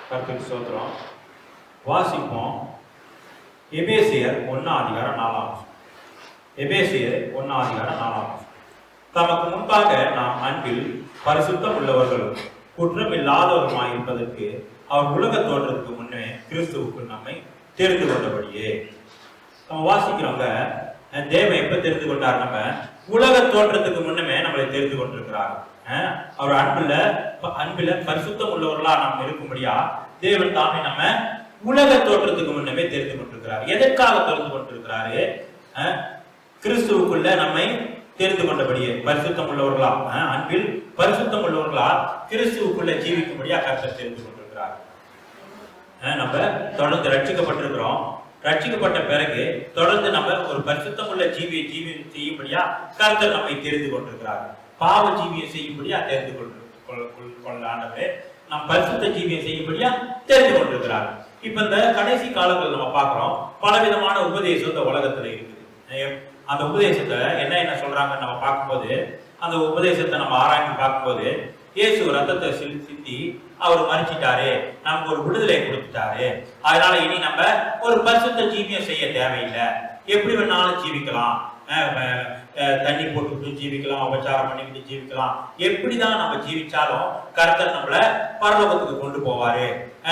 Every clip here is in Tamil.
கர்த்தருக்கு ஸ்தோத்திரம். வாசிப்போம். எபேசியர் 1:4. எபேசியர் 1:4. தமக்கு முன்பாக நாம் அன்பில் பரிசுத்தம் உள்ளவர்களும் குற்றம் இல்லாதவருமாய் இருப்பதற்கு அவர் உலக தோற்றத்துக்கு முன்னே கிறிஸ்துவுக்குள் நம்மை தெரிந்து கொண்டபடியே. நம்ம வாசிக்கிறவங்க தேவன் எப்ப தெரிந்து கொண்டார்? நம்ம உலக தோற்றத்துக்கு முன்னமே நம்மளை தெரிந்து கொண்டிருக்கிறார். அவர் அன்பில பரிசுத்தம் உள்ளவர்களா நாம் இருக்கும்படியா தேவன் தாமே நம்ம உலக தோற்றத்துக்கு முன்னமே தெரிந்து கொண்டிருக்கிறார். எதற்காக தெரிந்து கொண்டிருக்கிறாரு? கிறிஸ்துவுக்குள்ள நம்மை தெரிந்து கொண்டபடியே பரிசுத்தம் உள்ளவர்களா, அன்பில் பரிசுத்தம் உள்ளவர்களா கிறிஸ்துவுக்குள்ள ஜீவிக்கும்படியா கர்த்தர் தெரிந்து கொண்டிருக்கிறார். நம்ம தொடர்ந்து ரட்சிக்கப்பட்டிருக்கிறோம். ரட்சிக்கப்பட்ட பிறகு தொடர்ந்து நம்ம ஒரு பரிசுத்தம் உள்ள ஜீவியம் செய்யும்படியா கர்த்தர் நம்மை தெரிந்து கொண்டிருக்கிறார். பாவ ஜீவியம் செய்யும்படியா தெரிந்து கொண்டாண்டவே நம் பரிசுத்த ஜீவியம் செய்யும்படியா தெரிந்து கொண்டிருக்கிறார். இப்ப இந்த கடைசி காலங்கள் நம்ம பார்க்கிறோம், பலவிதமான உபதேசம் இந்த உலகத்துல இருக்குது. அந்த உபதேசத்தை என்ன சொல்றாங்கன்னு நம்ம பார்க்கும்போது, அந்த உபதேசத்தை நம்ம ஆராய்ச்சி பார்க்கும்போது, இயேசு ரத்தத்தை சிந்தி அவர் மறிச்சிட்டாரு, நமக்கு ஒரு விடுதலை கொடுத்துட்டாரு, அதனால இனி நம்ம ஒரு பரிசுத்த ஜீவியம் செய்ய தேவையில்லை, எப்படி வேணாலும் ஜீவிக்கலாம், தண்ணி போட்டுக்கிட்டு ஜீவிக்கலாம், உபச்சாரம் பண்ணிக்கிட்டு ஜீவிக்கலாம், எப்படிதான் நம்ம ஜீவிச்சாலும் கர்த்தர் நம்மள பரலோகத்துக்கு கொண்டு போவாரு,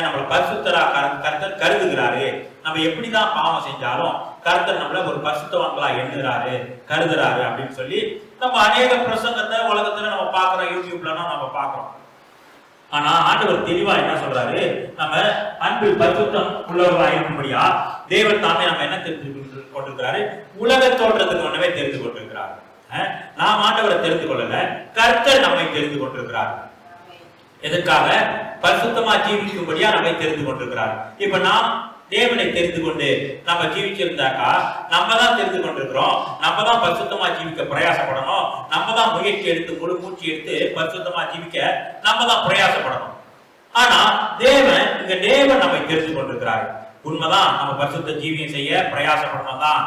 நம்மள பரிசுத்தரா கர்த்தர் கருதுகிறாரு, நம்ம எப்படிதான் பாவம் செஞ்சாலும் கர்த்தர் நம்மள ஒரு பரிசுத்தவான்களா எண்ணுறாரு கருதுறாரு அப்படின்னு சொல்லி நம்ம அநேக பிரசங்கத்தை உலகத்துல நம்ம பாக்குறோம், யூடியூப்லாம் நம்ம பாக்குறோம். ஆனா ஆண்டவர் தெளிவா என்ன சொல்றாரு? நம்ம அன்பில் பரிசுத்தம் உள்ளவர்களா இருக்கும்படியா தேவன் தாமே நம்ம என்ன தெரிந்து கொண்டிருக்கிறாரு? உலக தோற்றத்துக்கு முன்னமே தெரிந்து கொண்டிருக்கிறார். நாம் ஆண்டவரை தெரிந்து கொள்ளல, கர்த்தர் நம்மை தெரிந்து கொண்டிருக்கிறார். எதற்காக? பரிசுத்தமா ஜீவிக்கும்படியா நம்மை தெரிந்து கொண்டிருக்கிறார். இப்ப நாம் தேவனை தெரிந்து கொண்டு நம்ம ஜீவிச்சிருந்தாக்கா, நம்ம தான் தெரிந்து கொண்டிருக்கிறோம், நம்ம தான் பரிசுத்தமா ஜீவிக்க பிரயாசப்படணும், நம்ம தான் முயற்சி எடுத்து முழு மூச்சு எடுத்து பரிசுத்தமா ஜீவிக்க நம்ம தான் பிரயாசப்படணும். ஆனா தேவன் நம்மை தெரிந்து கொண்டிருக்கிறார். உண்மைதான், நம்ம பரிசுத்த ஜீவியம் செய்ய பிரயாசப்படணும் தான்,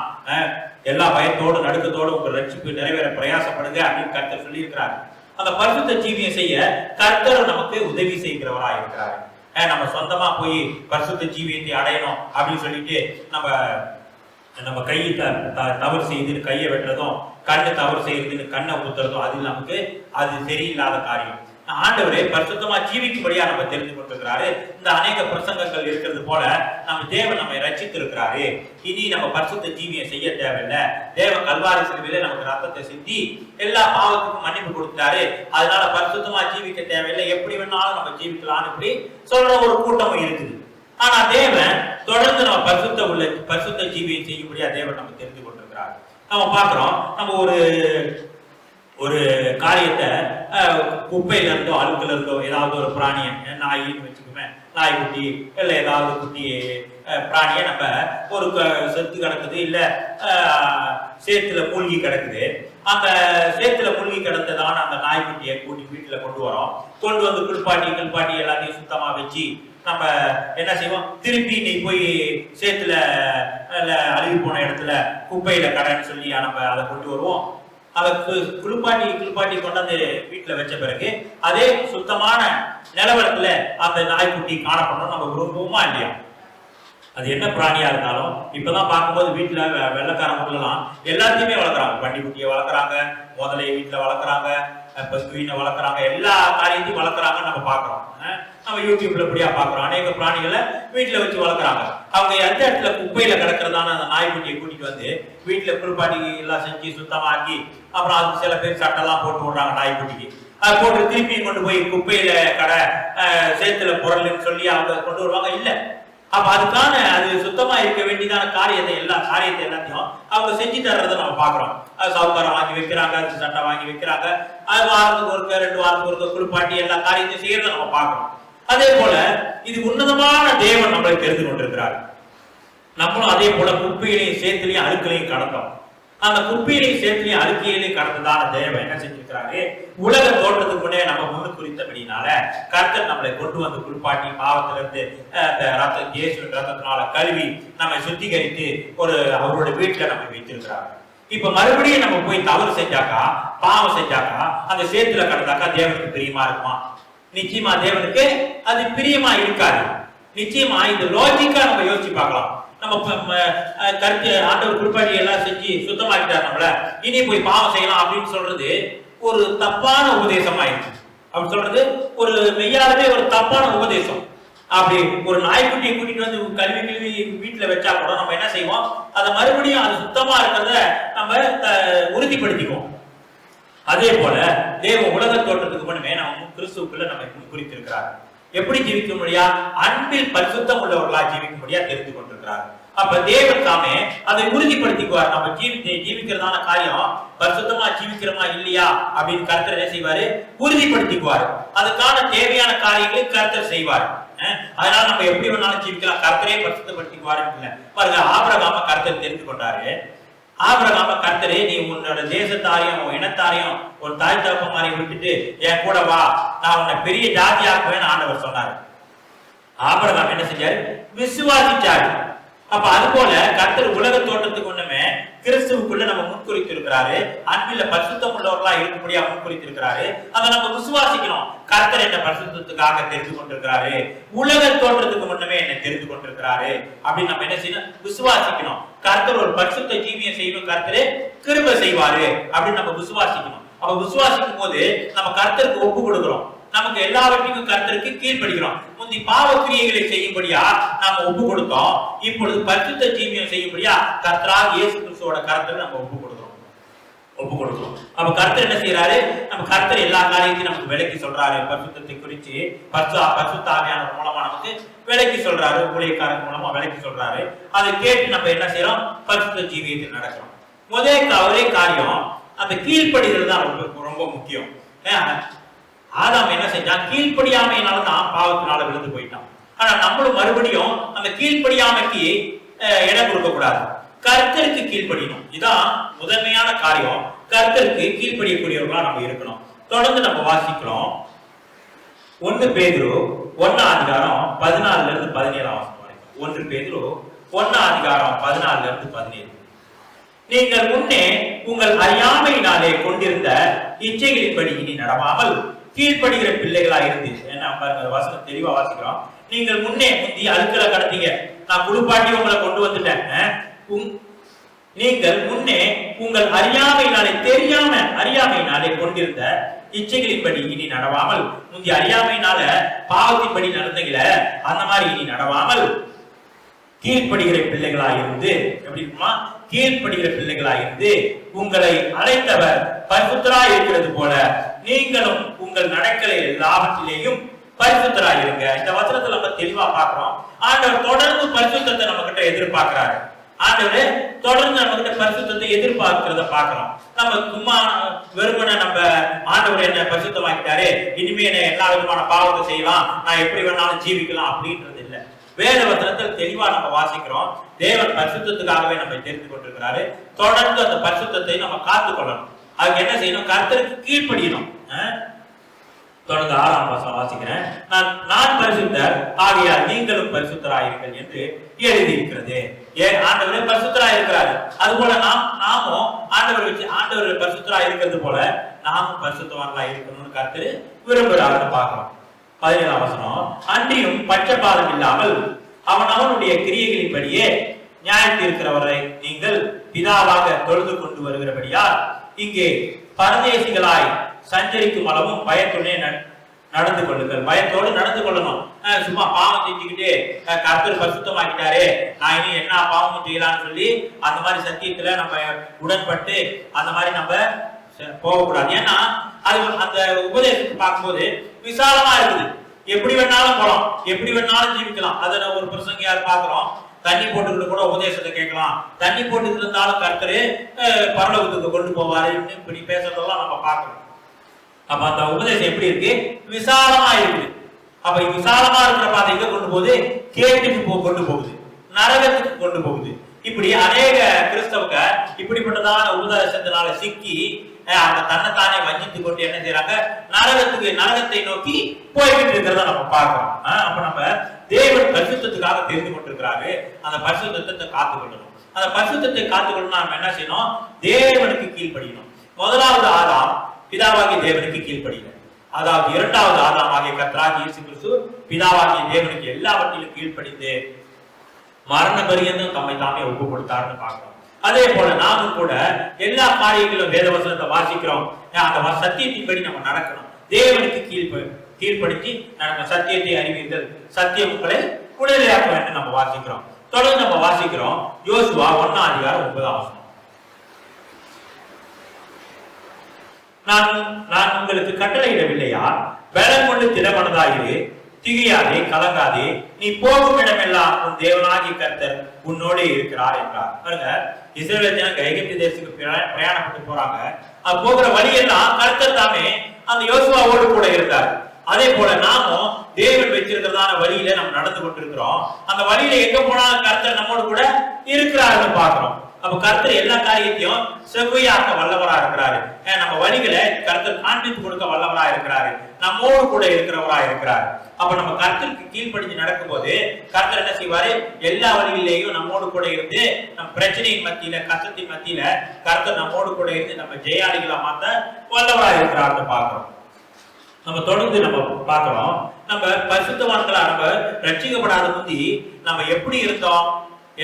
எல்லா பயத்தோடு நடுக்கத்தோடு உங்க ரட்சிப்பு நிறைவேற பிரயாசப்படுங்க அப்படின்னு கர்த்தர் சொல்லி இருக்கிறார். அந்த பரிசுத்த ஜீவியம் செய்ய கர்த்தர் நமக்கு உதவி செய்கிறவரா இருக்கிறார். நம்ம சொந்தமா போய் பரிசுத்த ஜீவியத்தை அடையணும் அப்படின்னு சொல்லிட்டு நம்ம கையை தவறு செய்யுதுன்னு கையை வெட்டுறதும், கண்ணு தவறு செய்யுதுன்னு கண்ணை ஊத்துறதும் அது சரியில்லாத காரியம். ஆண்டவரே பரிசுத்தமா ஜீவிக்கும்படியா நம்ம தெரிந்து கொண்டிருக்கிறாரு. இந்த அநேக பிரசங்கங்கள் இருக்கிறது போல நம்ம தேவன் நம்மை ரட்சித்திருக்கிறாரு. இனி நம்ம பரிசுத்த ஜீவியம் செய்ய தேவையில்லை. தேவன் கல்வாரி சிலுவையில நமக்கு ரத்தத்தை சிந்தி எல்லா பாவத்துக்கும் மன்னிப்பு கொடுத்தாரு, அதனால பரிசுத்தமா ஜீவிக்க தேவையில்லை, எப்படி வேணாலும் நம்ம ஜீவிக்கலாம்னு இப்படி சொல்ற ஒரு கூட்டமும் இருக்குது. ஆனா தேவன் தொடர்ந்து நம்ம பரிசுத்த ஜீவியம் செய்யும்படியா தேவன் நம்ம தெரிந்து கொண்டிருக்கிறார். நம்ம பாக்குறோம், நம்ம ஒரு காரியத்தை குப்பையில இருந்தோ அழுக்குல இருந்தோ ஏதாவது ஒரு பிராணியை, நாயின்னு வச்சுக்கோமே, நாய்க்குட்டி இல்லை ஏதாவது குட்டி பிராணியை நம்ம ஒரு செத்து கிடக்குது, இல்ல சேத்துல மூழ்கி கிடக்குது, அந்த சேத்துல மூழ்கி கிடந்ததான அந்த நாய்க்குட்டியை கூட்டி வீட்டுல கொண்டு வரோம். கொண்டு வந்து குளிப்பாட்டி எல்லாத்தையும் சுத்தமா வச்சு நம்ம என்ன செய்வோம்? திருப்பி நீ போய் சேத்துல அழுகி போன இடத்துல குப்பையில கடைன்னு சொல்லி நம்ம அதை கொண்டு வருவோம். அதை குளிப்பாட்டி கொண்டாந்து வீட்டுல வச்ச பிறகு அதே சுத்தமான நிலவரத்துல அந்த நாய்க்குட்டி காணப்படணும் நம்ம விரும்புவோமா இல்லையா? அது என்ன பிராணியா இருந்தாலும் இப்பதான் பார்க்கும்போது வீட்டுல வெள்ளைக்காரங்கலாம் எல்லாத்தையுமே வளர்க்குறாங்க. பண்டிக்குட்டியை வளர்க்குறாங்க, முதலையை வீட்டுல வளர்க்குறாங்க, பசுவீனை வளர்க்குறாங்க, எல்லா காரியத்தையும் வளர்க்குறாங்கன்னு நம்ம பாக்குறோம். நம்ம யூடியூப்ல இப்படியா பாக்குறோம், அநேக பிராணிகளை வீட்டுல வச்சு வளர்க்குறாங்க. அவங்க எந்த இடத்துல குப்பையில கிடக்கிறதான அந்த நாய்க்குட்டியை கூட்டிட்டு வந்து வீட்டுல குளிப்பாட்டி எல்லாம் செஞ்சு சுத்தமாக்கி அப்புறம் அது சில பேர் சட்டெல்லாம் போட்டு விடுறாங்க நாய்க்குட்டிக்கு. அதை போட்டு திருப்பி கொண்டு போய் குப்பையில சேத்துல பொருள்னு சொல்லி அவங்க கொண்டு வருவாங்க. இல்ல, அப்ப அதுக்கான அது சுத்தமா இருக்க வேண்டியதான எல்லா காரியத்தை எல்லாத்தையும் அவங்க செஞ்சு தர்றதை நம்ம பாக்குறோம். அது சவுக்காரம் வாங்கி வைக்கிறாங்க, அது சட்டை வாங்கி வைக்கிறாங்க, அது வாரத்துக்கு ஒருக்க 2 வாரத்துக்கு ஒருக்க குளிப்பாட்டி எல்லா காரியத்தையும் செய்யறதை நம்ம பாக்குறோம். அதே போல இது உன்னதமான தேவன் நம்மளை தெரிந்து கொண்டிருக்கிறார். நம்மளும் அதே போல குப்பையிலையும் சேத்துலையும் அழுக்கலையும் கடந்தோம். அந்த குப்பையிலையும் சேத்துலையும் அழுக்கையிலையும் கடந்ததான தேவன் என்ன செஞ்சிருக்கிறாரு? உலக தோற்றத்துக்கு முன்னே நம்ம முன்னு குறித்தபடினால கர்த்தர் நம்மளை கொண்டு வந்து குளிப்பாட்டி பாவத்திலிருந்து இயேசுவின் ரத்தத்தினால கழுவி நம்மை சுத்திகரித்து அவருடைய வீட்டுல நம்ம வைத்திருக்கிறார். இப்ப மறுபடியும் நம்ம போய் தவறு செஞ்சாக்கா, பாவம் செஞ்சாக்கா, அந்த சேத்துல கடந்தாக்கா தேவனுக்கு பிரியமா இருக்குமா? நிச்சயமா தேவனுக்கு அது பிரியமா இருக்காது. நிச்சயமா இது லாஜிக்கா நம்ம யோசிச்சு பார்க்கலாம். நம்ம கருத்து ஆண்டவர் குருப்பாடி எல்லாம் செஞ்சு சுத்தமாக்கிட்டார் நம்மள, இனி போய் பாவம் செய்யலாம் அப்படின்னு சொல்றது ஒரு தப்பான உபதேசம் ஆயிடுச்சு. அப்படி சொல்றது ஒரு மெய்யாலுமே ஒரு தப்பான உபதேசம். அப்படி ஒரு நாய்க்குட்டியை கூட்டிட்டு வந்து கழுவி வீட்டுல வச்சா கூட நம்ம என்ன செய்வோம், அதை மறுபடியும் அது சுத்தமா இருக்கிறத நம்ம உறுதிப்படுத்திக்குவோம். அதே போல தேவ உலக தோற்றத்துக்கு முன்னமே நம்ம கிறிஸ்துவுக்குள்ள நம்ம குறித்திருக்கிறார். எப்படி ஜீவிக்க முடியா? அன்பில் பரிசுத்தம் உள்ளவர்களா ஜீவிக்க முடியா தெரிந்து கொண்டிருக்கிறார். அப்ப தேவன் தாமே அதை உறுதிப்படுத்திக்குவார். நம்ம ஜீவிக்கிறதான காரியம் பரிசுத்தமா ஜீவிக்கிறோமா இல்லையா அப்படின்னு கர்த்தர் என்ன செய்வாரு? உறுதிப்படுத்திக்குவார். அதுக்கான தேவையான காரியங்களை கர்த்தர் செய்வார். அதனால நம்ம எப்படி வேணாலும் ஜீவிக்கலாம், கர்த்தரே பரிசுத்தப்படுத்திக்குவாரு இல்ல. பாருங்க, ஆபிரகாம கர்த்தர் தெரிந்து கொண்டாரு. ஆபிரகாம கர்த்தரே, நீ உன்னோட தேசத்தாரையும் உன் இனத்தாரையும் ஒரு தாய் தகப்பன் மாதிரி விட்டுட்டு என் கூட வா, நான் உன்னை பெரிய ஜாதியாக்குவேன்னு ஆண்டவர் சொன்னாரு. ஆபிரகாம் என்ன செஞ்சாரு? விசுவாசிச்சாரு. அப்ப அது போல கர்த்தர் உலக தோற்றத்துக்கு ஒண்ணுமே கிறிஸ்துவுக்குள்ள நம்ம முன்குறித்திருக்கிறாரு. அன்பில பரிசுத்தம் உள்ளவர்களா இருக்கும்படியா முன்குறித்திருக்கிறாரு. அதை நம்ம விசுவாசிக்கணும். கர்த்தர் என்ன பரிசுத்தத்துக்காக தெரிந்து கொண்டிருக்கிறாரு, உலக தோற்றத்துக்கு முன்னமே என்ன தெரிந்து கொண்டிருக்கிறாரு அப்படின்னு நம்ம என்ன செய்யணும்? விசுவாசிக்கணும். கர்த்தர் ஒரு பரிசுத்த ஜீவியம் செய்யணும், கர்த்தரே கிருபை செய்வாரு அப்படின்னு நம்ம விசுவாசிக்கணும். அப்ப விசுவாசிக்கும் போது நம்ம கர்த்தருக்கு ஒப்பு கொடுக்கிறோம். நமக்கு எல்லாவற்றையும் கர்த்தருக்கு கீழ்ப்படுகிறோம். முந்தி பாவ கிரியைகளை செய்யும்படியா நாம ஒப்பு கொடுத்தோம். இப்பொழுது பரிசுத்த ஜீவியம் செய்யும்படியா கர்த்தராகிய இயேசு கிறிஸ்துவோட கர்த்தரை நம்ம ஒப்பு கொடுக்கிறோம். அப்ப கர்த்தர் என்ன செய்யறாரு? நம்ம கர்த்தர் எல்லா காரியத்தையும் நமக்கு விளக்கி சொல்றாரு. பரிசுத்தத்தை குறிச்சு பரிசுத்த ஆவியானவர் மூலமா நமக்கு விளக்கி சொல்றாரு. ஊழியக்காரர் மூலமா விளக்கி சொல்றாரு. அதை கேட்டு நம்ம என்ன செய்யறோம்? பரிசுத்த ஜீவியத்தில் நடக்கிறோம். ஒரே காரியம் அந்த கீழ்ப்படிதல் தான் ரொம்ப முக்கியம். ஆதாம் என்ன செஞ்சான்? கீழ்ப்படியாமையினாலதான் பாவத்தினால விழுந்து போயிட்டான். ஆனா நம்மளும் மறுபடியும் அந்த கீழ்ப்படியாமைக்கு இடம் கொடுக்க கூடாது, கர்த்தருக்கு கீழ்ப்படியணும். இதான் முதன்மையான காரியம். கர்த்தருக்கு கீழ்ப்படியக்கூடியவர்களா நம்ம இருக்கணும். தொடர்ந்து நம்ம வாசிக்கிறோம். 1 பேதுரு 1:14 வரைக்கும். 1 பேதுரு 1:14 நீங்கள் முன்னே உங்கள் அறியாமையினாலே கொண்டிருந்த இச்சைகளின்படி இனி நடவாமல் கீழ்ப்படுகிற பிள்ளைகளா இருந்து, என்ன பாருங்க வசனம் தெளிவா வாசிக்கிறோம். நீங்கள் முந்தி அழுக்கலை கடத்தீங்க, நான் குளிப்பாட்டி உங்களை கொண்டு வந்துட்டேன். நீங்கள் முன்னே உங்கள் அறியாமையினாலே கொண்டிருந்த இச்சைகளின்படி இனி நடவாமல், முந்தி அறியாமையினால பாவத்தின்படி நடந்தீங்கள அந்த மாதிரி இனி நடவாமல் கீழ்ப்படுகிற பிள்ளைகளா இருந்து, எப்படி இருக்குமா? கீழ்ப்படுகிற பிள்ளைகளா இருந்து உங்களை அழைத்தவர் பரிசுத்தராய் இருக்கிறது போல நீங்களும் உங்கள் நடக்கலை எல்லாவற்றிலேயும் பரிசுத்தராய் இருங்க. இந்த வசனத்துல நம்ம தெளிவா பார்க்கிறோம். ஆண்டவர் தொடர்ந்து பரிசுத்தத்தை நம்ம கிட்ட எதிர்பார்க்கிறாரு. ஆண்டவர் தொடர்ந்து நம்ம கிட்ட பரிசுத்தத்தை எதிர்பார்க்கிறத பார்க்கிறோம். நம்ம சும்மா வெறுமனை நம்ம ஆண்டவர் என்ன பரிசுத்தமாக்கிட்டாரு, இனிமே என்ன எல்லா விதமான பாவத்தை செய்யலாம், நான் எப்படி வேணாலும் ஜீவிக்கலாம் அப்படின்றது இல்லை. வேத வசனத்தில் தெளிவா நம்ம வாசிக்கிறோம். தேவன் பரிசுத்தத்துக்காகவே நம்ம தெரிந்து கொண்டிருக்கிறாரு. தொடர்ந்து அந்த பரிசுத்தத்தை நம்ம காத்து கொள்ளணும். அதுக்கு என்ன செய்யணும்? கர்த்தருக்கு கீழ்ப்படியணும். தொடர்ந்து 6ஆம் வசனம் வாசிக்கிறேன். நான் பரிசுத்தர் ஆகையால் நீங்களும் பரிசுத்தராயிருங்கள் என்று எழுதியிருக்கிறது. ஆண்டவரே பரிசுத்தராய் இருக்கிறாரு. அது போல நாமும் ஆண்டவர் பரிசுத்தராய் இருக்கிறது போல நாமும் பரிசுத்தவான்களா இருக்கணும்னு கர்த்தர் விரும்புகிறாருன்னு பார்க்கிறோம். 17ஆம் வசனம், அன்றியும் பட்சபாதம் இல்லாமல் அவனுடைய கிரியைகளின்படியே நியாயத்திருக்கிறவரை நீங்கள் பிதாவாக தொழுது கொண்டு வருகிறபடியால் இங்கே பரதேசிகளாய் சஞ்சரிக்கும் அளவும் பயத்துடனே நடந்து கொள்ளுங்கள். பயத்தோடு நடந்து கொள்ளணும். சும்மா பாவம் செஞ்சுக்கிட்டு கர்த்தர் பரிசுத்தமாக்கிட்டாரே, நான் இனி என்ன பாவமும் செய்யலாம்னு சொல்லி அந்த மாதிரி சத்தியத்துல நம்ம உடன்பட்டு அந்த மாதிரி நம்ம போகக்கூடாது. ஏன்னா அது அந்த உபதேசத்தை பார்க்கும்போது விசாலமா இருக்குது. எப்படி வேணாலும் போலாம், எப்படி வேணாலும் ஜீவிக்கலாம். அதை ஒரு பிரசங்கியார் பாக்குறோம். தண்ணி போட்டுக்கிட்டு கூட உபதேசத்தை கேட்கலாம், தண்ணி போட்டுக்கிட்டு இருந்தாலும் கர்த்தரு பரலோகத்துக்கு கொண்டு போவாரு இப்படி பேசுறதெல்லாம் நம்ம பார்க்கணும். அப்ப அந்த உபதேசம் எப்படி இருக்கு? விசாலமா இருக்குது. அப்ப விசாலமா இருக்கிற பாதை எங்க கொண்டு போகுது? கேட்டுக்கு கொண்டு போகுது, நரகத்துக்கு கொண்டு போகுது. இப்படி அநேக கிறிஸ்தவங்க இப்படிப்பட்டதான உபதேசத்தினால சிக்கி அந்த தன்னைத்தானே வஞ்சித்து கொண்டு என்ன செய்யறாங்க? நரகத்தை நோக்கி போய்கிட்டு இருக்கிறத நம்ம பார்க்கிறோம். அப்ப நம்ம தேவன் பரிசுத்தத்துக்காக தெரிந்து கொண்டிருக்கிறாரு. அந்த பரிசுத்தத்தை காத்துக்கொள்ளணும். அந்த பரிசுத்தத்தை காத்துக்கொள்ளணும். நம்ம என்ன செய்யணும்? தேவனுக்கு கீழ்ப்படியணும். முதலாவது ஆதாம் பிதாவாகிய தேவனுக்கு கீழ்ப்படியணும். அதாவது இரண்டாவது ஆதாம் ஆகிய கர்த்தராகிய இயேசு கிறிஸ்து பிதாவாகிய தேவனுக்கு எல்லாவற்றிலும் கீழ்ப்படிந்து மரண பரியந்தம் தம்மை தாமே ஒப்பு கொடுத்தாருன்னு பார்க்கிறோம். அதே போல நாமும் கூட எல்லா காரியங்களும் வேத வசனத்தை வாசிக்கிறோம். அந்த சத்தியத்தின்படி நம்ம நடக்கணும். தேவனுக்கு கீழ்ப்படுத்தி நடக்க சத்தியத்தை அறிவீர்கள், சத்தியம் உங்களை விடுதலையாக்க வேண்டும் நம்ம வாசிக்கிறோம். தொடர்ந்து நம்ம வாசிக்கிறோம் யோசுவா 1:9. நான் உங்களுக்கு கட்டளையிடவில்லையா? பலம் கொண்டு திடமனதாயிரு, திகையாதே, கலங்காதே, நீ போகும் இடமெல்லாம் உன் தேவனாகிய கர்த்தர் உன்னோடு இருக்கிறார் என்றார். பாருங்க, இஸ்ரவேல் ஜனங்க எகிப்து தேசத்துக்கு பிரயாணப்பட்டு போறாங்க. அது போகிற வழியெல்லாம் கர்த்தர் தாமே அந்த யோசுவாவோடு கூட இருந்தார். அதே போல நாமும் தேவன் வச்சிருக்கிறதான வழியில நம்ம நடந்து கொண்டிருக்கிறோம். அந்த வழியில எங்க போனாலும் கர்த்தர் நம்மோடு கூட இருக்கிறாருன்னு பாக்குறோம். அப்ப கர்த்தர் எல்லா காரியத்தையும் செவ்வையாக்க வல்லவரா இருக்கிறாரு. நம்ம வழிகளை கர்த்தர் காண்பித்து கொடுக்க வல்லவரா இருக்கிறாரு. நம்மோடு கூட இருக்கிறவரா இருக்கிறாரு. அப்ப நம்ம கர்த்தருக்கு கீழ்ப்படிஞ்சு நடக்கும் போது கர்த்தர் என்ன செய்வாரு? எல்லா வழியிலேயும் நம்மோடு கூட இருந்து நம் பிரச்சனையின் மத்தியில, கஷ்டத்தின் மத்தியில கர்த்தர் நம்மோடு கூட இருந்து நம்ம ஜெயாளிகளா மாத்த வல்லவரா இருக்கிறாருன்னு பாக்குறோம். நம்ம தொடர்ந்து நம்ம பார்க்கிறோம், நம்ம பரிசுத்தவான்களா நம்ம ரட்சிக்கப்படாத முந்தி நம்ம எப்படி இருந்தோம்,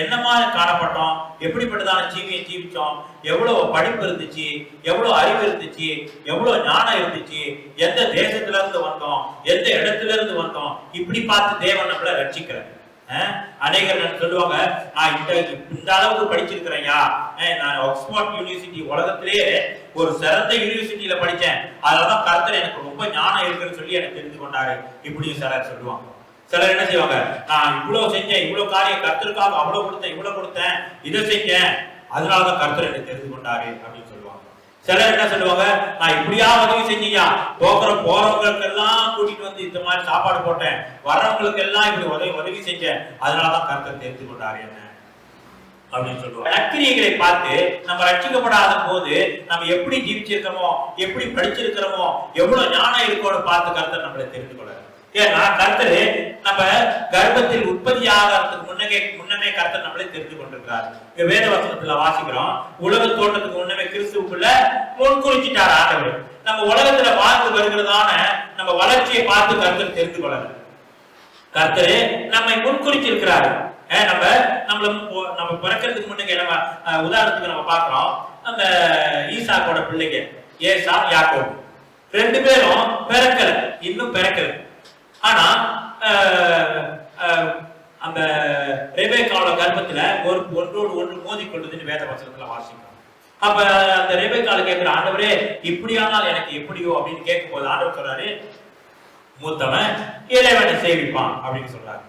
என்னமா காணப்பட்டோம், எப்படிப்பட்டதான ஜீவியை ஜீவிச்சோம், எவ்வளவு படிப்பு இருந்துச்சு, எவ்வளவு அறிவு இருந்துச்சு, எவ்வளவு ஞானம் இருந்துச்சு, எந்த தேசத்துல இருந்து வந்தோம், எந்த இடத்துல இருந்து வந்தோம், இப்படி பார்த்து தேவன் நம்மள ரட்சிக்கிறார். அநேகர் சொல்லுவாங்க, நான் இந்த அளவுக்கு படிச்சிருக்கிறேன்யா, நான் ஆக்ஸ்போர்ட் யூனிவர்சிட்டி உலகத்திலேயே ஒரு சிறந்த யூனிவர்சிட்டியில படிச்சேன், அதனாலதான் கர்த்தர் எனக்கு ரொம்ப ஞானம் இருக்குன்னு சொல்லி எனக்கு தெரிந்து கொண்டாரு. இப்படியும் சிலர் சொல்லுவாங்க. சிலர் என்ன செய்வாங்க, நான் இவ்வளவு செஞ்சேன், இவ்வளவு காரியம் கர்த்தருக்காக அவ்வளவு கொடுத்தேன், இவ்வளவு கொடுத்தேன், இதை செஞ்சேன், அதனாலதான் கர்த்தர் எனக்கு தெரிந்து கொண்டாரு அப்படின்னு சொல்லுவாங்க. சிலர் என்ன சொல்லுவாங்க, நான் இப்படியா உதவி செஞ்சீங்க, போறவங்களுக்கு எல்லாம் கூட்டிட்டு வந்து இந்த மாதிரி சாப்பாடு போட்டேன், வர்றவங்களுக்கு எல்லாம் இப்படி உதவி செஞ்சேன், அதனாலதான் கர்த்தர் தெரிந்து கொண்டாரு என்ன அப்படின்னு சொல்லுவாங்க. நற்கிரியைகளை பார்த்து நம்ம ரட்சிக்கப்படாத போது நம்ம எப்படி ஜீவிச்சிருக்கிறோமோ, எப்படி படிச்சிருக்கிறோமோ, எவ்வளவு ஞானம் இருக்கோன்னு பார்த்து கர்த்தர் நம்மளை தெரிந்து கொள்ளாரு. ஏன்னா கர்த்தர் நம்ம கர்ப்பத்தில் உற்பத்தி ஆகிறதுக்கு முன்னமே கர்த்தர் நம்மளை தெரிந்து கொண்டிருக்கிறார். வேத வசனத்துல வாசிக்கிறோம், உலக தோட்டத்துக்கு முன்னமே கிறிஸ்துவுக்குள்ள முன்குறிச்சிட்டார் ஆண்டவர். நம்ம உலகத்துல வாழ்ந்து வருகிறதான நம்ம வளர்ச்சியை பார்த்து கர்த்தர் தெரிந்து கொள்ளல. கர்த்தர் நம்மை முன்குறிச்சிருக்கிறாரு. நம்ம பிறக்கிறதுக்கு முன்னே நம்ம உதாரணத்துக்கு நம்ம பார்க்கிறோம், அந்த ஈசாக்கோட பிள்ளைங்க ஏசா, யாக்கோபு, ரெண்டு பேரும் பிறக்கல, இன்னும் பிறக்கல. ஆனா அந்த ரெபேக்காவோட கர்ப்பத்துல ஒன்றோடு ஒன்று மோதி கொண்டதுன்னு வேத வசனத்துல வாசிக்கிறோம். அப்ப அந்த ரெபேக்கால கேட்கிற, ஆண்டவரே இப்படியானால் எனக்கு எப்படியோ அப்படின்னு கேட்கும் போது ஆண்டவர் சொல்றாரு, மூத்தவன் இளையவனை சேவிப்பான் அப்படின்னு சொல்றாரு.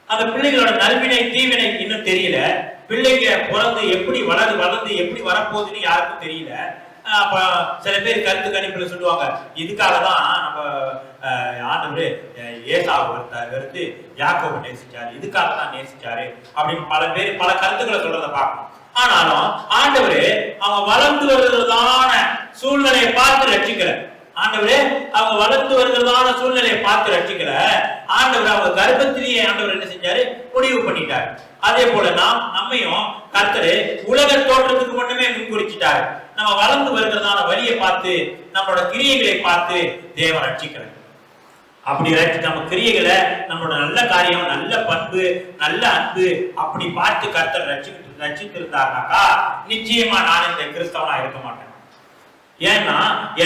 அந்த பிள்ளைகளோட நல்வினை தீவினை இன்னும் தெரியல. பிள்ளைங்க பிறந்து எப்படி வளர்ந்து எப்படி வரப்போகுதுன்னு யாருக்கும் தெரியல. அப்ப சில பேர் கருத்து கணிப்புல சொல்லுவாங்க, இதுக்காகதான் நம்ம ஆண்டவர் ஏசாவை வெறுத்து யாக்கோபை நேசிச்சாரு, இதுக்காக தான் நேசிச்சாரு அப்படின்னு பல பேர் பல கருத்துக்களை சொல்றதை பார்க்கணும். ஆனாலும் ஆண்டவர் அவங்க வளர்ந்து வருகிறதான சூழ்நிலையை பார்த்து ரட்சிக்கல. ஆண்டவரே அவங்க வளர்ந்து வருகிறதான சூழ்நிலையை பார்த்து ரட்சிக்கல. ஆண்டவர் அவங்க கர்ப்பத்திலேயே ஆண்டவர் என்ன செஞ்சாரு? முடிவு பண்ணிட்டாரு. அதே போல நம்மையும் கர்த்தரு உலக தோற்றத்துக்கு மட்டுமே முன்குறிச்சிட்டாரு. நம்ம வளர்ந்து வருகிறதான வழியை பார்த்து, நம்மளோட கிரியைகளை பார்த்து தேவன் ரட்சிக்கிறார். அப்படி நம்ம கிரியைகளை, நம்மளோட நல்ல காரியம், நல்ல பண்பு, நல்ல அன்பு அப்படி பார்த்து கர்த்தர் ரட்சித்திருந்தாருனாக்கா நிச்சயமா நான் இந்த கிறிஸ்தவனா இருக்க மாட்டேன். ஏன்னா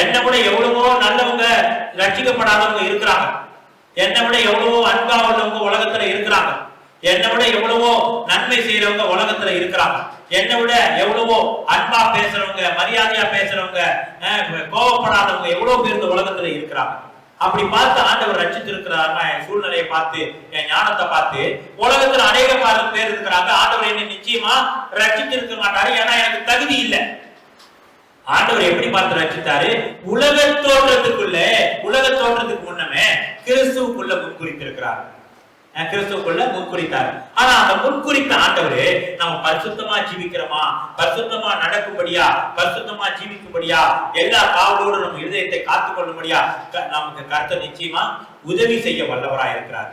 என்னை விட எவ்வளவோ நல்லவங்க ரட்சிக்கப்படாதவங்க இருக்கிறாங்க, என்னை விட எவ்வளவோ அன்பா உள்ளவங்க உலகத்துல இருக்கிறாங்க, என்னை விட எவ்வளவோ நன்மை செய்யறவங்க உலகத்துல இருக்கிறாங்க, என்னை விட எவ்வளவோ அன்பா பேசுறவங்க, மரியாதையா பேசுறவங்க, கோபப்படாதவங்க எவ்வளவு பேர் இந்த உலகத்துல இருக்கிறாங்க. அப்படி பார்த்து ஆண்டவர் ரட்சித்திருக்கிறாருன்னா என் சூழ்நிலையை பார்த்து, என் ஞானத்தை பார்த்து உலகத்துல அநேக பேர் இருக்கிறாங்க. ஆண்டவர் என்னை நிச்சயமா ரட்சித்திருக்க மாட்டாரு, ஏன்னா எனக்கு தகுதி இல்லை. ஆண்டவர் எப்படி பார்த்து ரட்சித்தாரு? உலக தோற்றத்துக்கு முன்னமே கிறிஸ்துவுக்குள்ள முன்குறித்திருக்கிறார். கிறிஸ்துவுக்குள்ள முன்குறித்தார். ஆனா அந்த முன்குறித்த ஆண்டவரு நம்ம பரிசுத்தமா ஜீவிக்கிறோமா, பரிசுத்தமா நடக்கும்படியா, பரிசுத்தமா ஜீவிக்கும்படியா, எல்லா காவலோடு நம்ம இருதயத்தை காத்துக் கொள்ளும்படியா நமக்கு கர்த்தர் நிச்சயமா உதவி செய்ய வல்லவராய் இருக்கிறார்.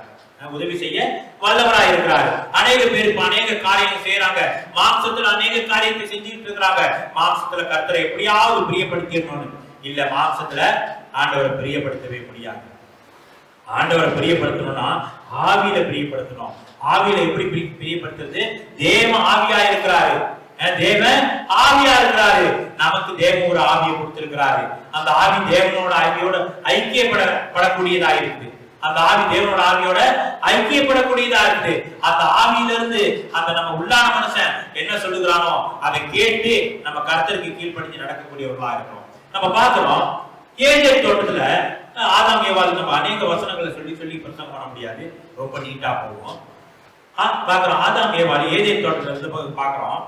உதவி செய்ய வல்லவராய் இருக்கிறார். அநேக பேர் அநேக காரியங்கள் செய்யறாங்க, மாம்சத்துல அநேக காரியத்தை செஞ்சுட்டு இருக்கிறாங்க. மாம்சத்துல கர்த்தரை எப்படியாவது பிரியப்படுத்திடணும்னு இல்ல, மாம்சத்துல ஆண்டவரை பிரியப்படுத்தவே முடியாது. ஆண்டவரை பிரியப்படுத்தணும்னா ஆவியில பிரியப்படுத்தணும். ஆவியில எப்படி பிரியப்படுத்துறது? தேவ ஆவியா இருக்கிறாரு. தேவன் ஆவியா இருக்கிறாரு. நமக்கு தேவன் ஒரு ஆவியை கொடுத்திருக்கிறாரு. அந்த ஆவி தேவனோட ஆவியோட ஐக்கியப்படக்கூடியதா இருக்குது. அந்த ஆவி தேவனோட ஆவியோட ஐக்கியப்படக்கூடியதா இருக்குது. அந்த ஆவியிலிருந்து அந்த நம்ம உள்ளான மனுஷன் என்ன சொல்லுகிறானோ அதை கேட்டு நம்ம கர்த்தருக்கு கீழ்ப்படிஞ்சு நடக்கக்கூடியவர்களா இருக்கிறோம். நம்ம பார்க்கிறோம் ஏதேன் தோட்டத்துல ஆதாம் ஏவாள். நம்ம அநேக வசனங்களை சொல்லி சொல்லி பிரசங்கம் பண்ண முடியாது, ரொம்ப நீட்டா போவோம். பாக்குறோம் ஆதாம் ஏவாள் ஏதேன் தோட்டத்துல இருந்து பாக்குறோம்.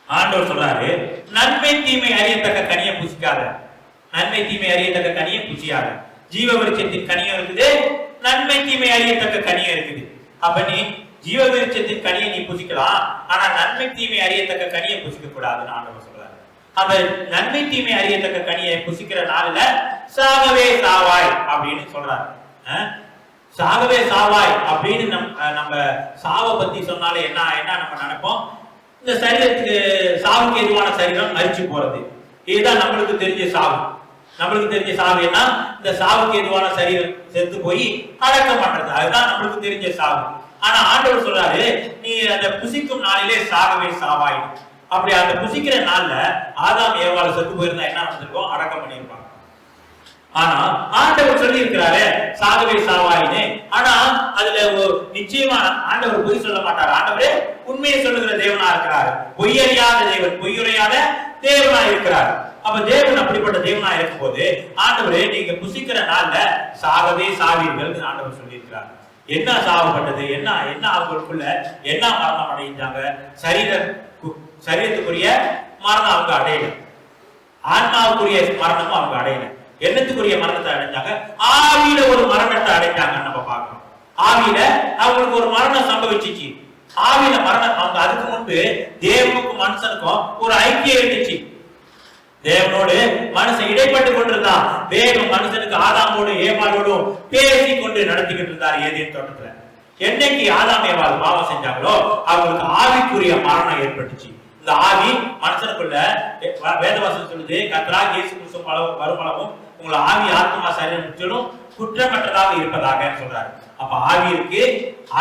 ஆண்டவர் சொல்றாரு, நன்மை தீமை அறியத்தக்க கனியை புசிக்காத. நன்மை தீமை அறியத்தக்க கனியை புசியாத. ஜீவ விருட்சத்தின் கனியும் இருக்குது, நன்மை தீமை அறியத்தக்க கனியும் இருக்குது. அப்ப நீ ஜீவ விருட்சத்தின் கனியை நீ புசிக்கலாம், ஆனா நன்மை தீமை அறியத்தக்க கனியை புசிக்க கூடாதுன்னு ஆண்டவர் சொல்றாரு. அந்த நன்மை தீமை அறியத்தக்க கனியை புசிக்கிற நாள்ல சாகவே சாவாய் அப்படின்னு சொல்றாரு. சாகவே சாவாய் அப்படின்னு நம்ம சாவை பத்தி சொன்னாலே என்ன நம்ம நினைப்போம்? இந்த சரீரத்துக்கு சாவுக்கு எதுவான சரீரம் மரிச்சு போறது. இதுதான் நம்மளுக்கு தெரிஞ்ச சாவு. நம்மளுக்கு தெரிஞ்ச சாவு என்ன? இந்த சாவுக்கு எதுவான சரீரம் செத்து போய் அடக்கம் பண்றது. அதுதான் நம்மளுக்கு தெரிஞ்ச சாவு. ஆனா ஆண்டவர் சொல்றாரு, நீ அந்த புசிக்கும் நாளிலே சாகவே சாவாய். அப்படி அந்த புசிக்கிற நாள்ல ஆதாம் ஏவாள் செத்து போயிருந்தா என்ன நடந்திருக்கும்? அடக்கம் பண்ணியிருப்பாங்க. ஆனா ஆண்டவர் சொல்லி இருக்கிறாரு சாகவே சாவாயின்னு. ஆனா அதுல நிச்சயமா ஆண்டவர் பொய் சொல்ல மாட்டார். ஆண்டவரே உண்மையை சொல்லுகிற தேவனா இருக்கிறார். பொய்யறியாத தேவன், பொய்யுரையாத தேவனா இருக்கிறார். அப்ப தேவன் அப்படிப்பட்ட தேவனா இருக்கும் போது ஆண்டவரே நீங்க புசிக்கிற நாள்ல சாகவே சாவீர்கள் ஆண்டவர் சொல்லி இருக்கிறார். என்ன சாவுப்பட்டது? என்ன அவங்களுக்குள்ள என்ன மரணம் அடைஞ்சாங்க? சரீரத்துக்குரிய மரணம் அவங்க அடையல, ஆன்மாவுக்குரிய மரணமும் அவங்க அடையல. என்னத்துக்குரிய மரணத்தை அடைஞ்சாங்க? ஆவியில ஒரு மரணத்தை அடைஞ்சாங்கன்னு நம்ம பார்க்கணும். ஆவியில அவங்களுக்கு ஒரு மரணம் சம்பவிச்சிச்சு. ஆவியில மரணம். அவங்க அதுக்கு முன்பு தேவனுக்கும் மனுஷனுக்கும் ஒரு ஐக்கியம் இருந்துச்சு. தேவனோடு மனுஷன் இடைப்பட்டு கொண்டிருந்தான். தேவன் மனுஷனுக்கு ஆதாமோடு ஏவாளோடும் பேசி கொண்டு நடத்திக்கிட்டு இருந்தார் ஏதேன் தோட்டத்துல. என்னைக்கு ஆதாம் ஏவாள் பாவம் செஞ்சாங்களோ அவங்களுக்கு ஆவிக்குரிய மரணம் ஏற்பட்டுச்சு. இந்த ஆவி மனுஷனுக்குள்ள வேதவாசம் சொல்லுது, கர்த்தராகிய இயேசு கிறிஸ்து வருமளவும் உங்களை ஆவி ஆத்மா சரீரம் முற்றிலும் குற்றமற்றதாக இருப்பதாக சொல்றாரு. அப்ப ஆவி இருக்கு,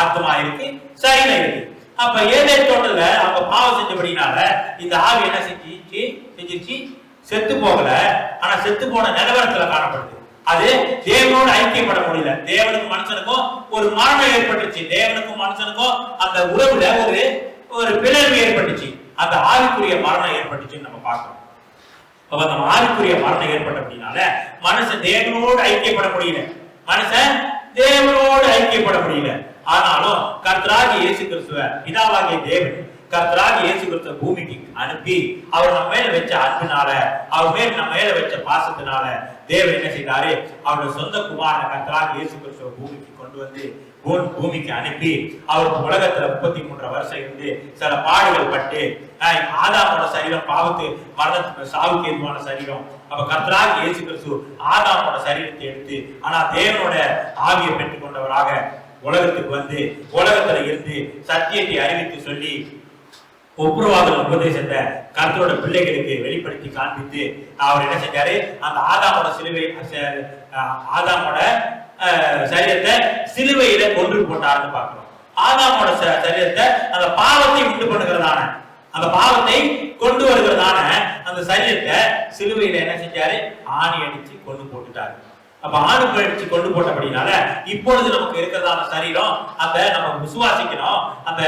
ஆத்மா இருக்கு, சரீரம் இருக்கு. அப்ப ஏதேன் தோட்டத்துல அவங்க பாவம் செஞ்சபடினால இந்த ஆவி என்ன செஞ்சிருச்சு? செத்து போகல, ஆனா செத்து போன நிலவரத்துல காணப்படுது. அது தேவனோடு ஐக்கியப்பட முடியல. தேவனுக்கும் மனுஷனுக்கும் ஒரு மரணம் ஏற்பட்டுச்சு. தேவனுக்கும் மனுஷனுக்கும் அந்த உறவுல ஒரு பிளர்வு ஏற்பட்டுச்சு. அந்த ஆவிக்குரிய மரணம் ஏற்பட்டுச்சுன்னு நம்ம பார்க்கிறோம். அப்ப அந்த ஆவிக்குரிய மரணம் ஏற்பட்ட அப்படின்னால மனுஷன் தேவனோடு ஐக்கியப்பட முடியல. மனுஷன் தேவனோடு ஐக்கியப்பட முடியல. ஆனாலும் கர்த்தராகிய இயேசு கிறிஸ்துவ பிதாவாகிய தேவன் கர்த்தராகிய இயேசு கிறிஸ்துவ பூமிக்கு அனுப்பி அவர் நம்ம மேல வச்ச அன்பினால, அவர் மேல் நம்ம மேல வச்ச பாசத்தினால தேவன் என்ன செய்தாரு? அவருடைய சொந்த குமாரனை கர்த்தராகிய இயேசு கிறிஸ்துவ பூமிக்கு கொண்டு வந்து பூமிக்கு அனுப்பி அவர் உலகத்துல 33 வருஷம் இருந்து சில பாடுகள் பட்டு ஆதாமோட சரீரம் பாவத்து மரணத்துக்கு சாவுக்கு எதுவான சரீரம். அப்ப கர்த்தராகிய இயேசு கிறிஸ்து ஆதாமோட சரீரத்தை எடுத்து ஆனா தேவனோட ஆவியை பெற்றுக் கொண்டவராக உலகத்துக்கு வந்து உலகத்துல இருந்து சத்தியத்தை அறிவித்து சொல்லி ஒப்புரவாத உபதேசத்தை கர்த்தரோட பிள்ளைகளுக்கு வெளிப்படுத்தி காண்பித்து அவர் என்ன செஞ்சாரு? அந்த ஆதாமோட சிலுவை ஆதாமோட சரீரத்தை சிலுவையில கொன்று போட்டாருன்னு பார்க்கிறோம். ஆதாமோட சரீரத்தை அந்த பாவத்தை உண்டு பண்ணுகிறதான, அந்த பாவத்தை கொண்டு வருகிறதான அந்த சரீரத்தை சிலுவையில என்ன செஞ்சாரு? ஆணி அடிச்சு கொண்டு போட்டுட்டாரு. அப்ப ஆணு அடிச்சு கொண்டு போட்டபடினால இப்பொழுது நமக்கு இருக்கிறதான சரீரம், அந்த நம்ம விசுவாசிக்கணும், அந்த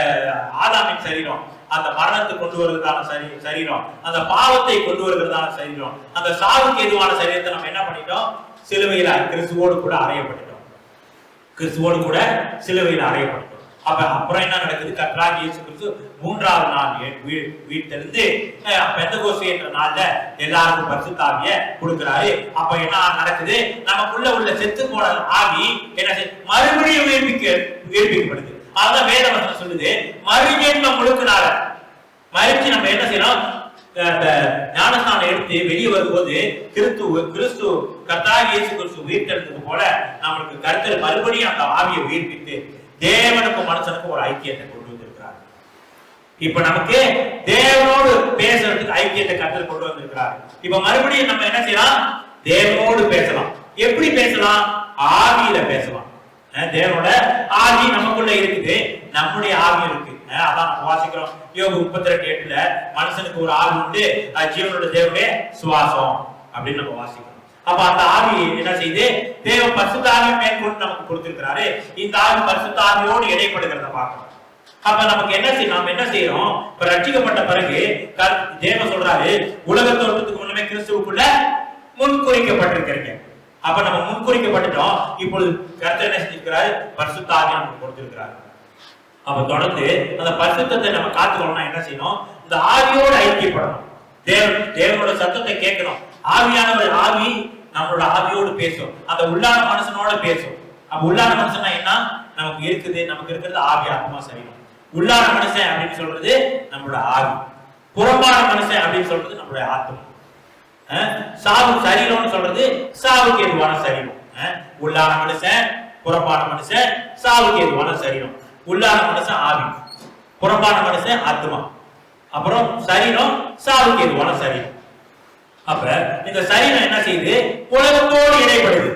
ஆதாமின் சரீரம் அந்த மரணத்தை கொண்டு வருகிறதான சரீரம், அந்த பாவத்தை கொண்டு வருகிறதான சரீரம், அந்த சாவுக்கு எதுவான சரீரத்தை நம்ம என்ன பண்ணிட்டோம்? சிலுவையில கிறிஸ்துவோடு கூட அறையப்பட்டுட்டோம். கிறிஸ்துவோடு கூட சிலுவையில அறையப்பட்டுட்டோம். அப்ப அப்புறம் என்ன நடக்குது? கர்த்தராகிய இயேசு கிறிஸ்து 3ஆவது நாள் வீட்டிலிருந்து பெந்தகோஸ்து என்ற நாள்ல எல்லாருக்கும் பரிசுத்த ஆவியை கொடுக்கிறாரு. அப்ப என்ன நடக்குது? நமக்குள்ள உள்ள செத்து போன ஆவி என்ன மறுபடியும் உயிர்ப்பிக்கப்படுது. அதான் வேதவசனம் சொல்லுது, மறுஜென்மம் முழுக்கினால மறுச்சு நம்ம என்ன செய்யணும்? ஞானஸ்நானம் எடுத்து வெளியே வரும்போது கிறிஸ்து கர்த்தராகிய இயேசு கிறிஸ்து உயிர்த்தெழுந்தது போல நம்மளுக்கு கர்த்தர் மறுபடியும் அந்த ஆவியை உயிர்ப்பித்து தேவனுக்கும் மனுஷனுக்கும் ஒரு ஐக்கியத்தை கொண்டு வந்திருக்கிறார். இப்ப நமக்கு தேவனோடு பேசுறதுக்கு ஐக்கியத்தை கர்த்தர் கொண்டு வந்திருக்கிறார். இப்ப மறுபடியும் நம்ம என்ன செய்யலாம்? தேவனோடு பேசலாம். எப்படி பேசலாம்? ஆவியில பேசலாம். தேவனோட ஆவி நமக்குள்ள இருக்குது, நம்முடைய ஆவி இருக்கு. அதான் நம்ம வாசிக்கிறோம் யோபு 32:8 மனுஷனுக்கு ஒரு ஆவி உண்டு, ஜீவனோட தேவனுடைய சுவாசம் அப்படின்னு நம்ம வாசிக்கிறோம். அப்ப அந்த ஆவி என்ன செய்யுது? தேவன் பரிசுத்த ஆவியை மேற்கொண்டு நமக்கு கொடுத்திருக்கிறாரு. இந்த ஆவி பரிசுத்த ஆவியோடு இடைப்படுகிறத பார்க்கணும். அப்ப நமக்கு என்ன செய்யணும்? நம்ம என்ன செய்யறோம்? இப்ப ரட்சிக்கப்பட்ட பிறகு தேவன் சொல்றாரு, உலக தோற்றத்துக்கு முன்னமே கிறிஸ்துவுக்குள்ள முன்குறிக்கப்பட்டிருக்கிறீங்க. அப்ப நம்ம முன்குறிக்கப்பட்டுட்டோம். இப்பொழுது கர்த்தர் என்ன செஞ்சிருக்கிறாரு? பரிசுத்த ஆவியை நமக்கு கொடுத்திருக்கிறாரு. அப்ப தொடர்ந்து அந்த பரிசுத்தத்தை நம்ம காத்துக்கணும்னா என்ன செய்யணும்? இந்த ஆவியோடு ஐக்கியப்படணும். தேவனோட சத்தத்தை கேட்கணும். ஆவியானவர் ஆவி நம்மளோட ஆவியோடு பேசும், அந்த உள்ளான மனுஷனோட பேசும். அப்ப உள்ளான மனுஷனா என்ன? நமக்கு இருக்கிறது ஆவி, ஆத்மா, சரீரம். உள்ளான மனுஷன் அப்படின்னு சொல்றது நம்மளோட ஆவி, புறம்பான மனுஷன் அப்படின்னு சொல்றது நம்மளுடைய ஆத்மா. சாவு சரீரம்னு சொல்றது சாவுக்கு ஏதுவான சரீரம். உள்ளான மனுஷன், புறம்பான மனுஷன், சாவுக்கு ஏதுவான சரீரம். உள்ளான மனுஷன் ஆவி, புறம்பான மனுஷன் ஆத்மா, அப்புறம் சரீரம் சாவுக்கு ஏதுவான சரீரம். அப்ப இந்த சரீரம் என்ன செய்யுது? உலகத்தோடு இடைப்படுது.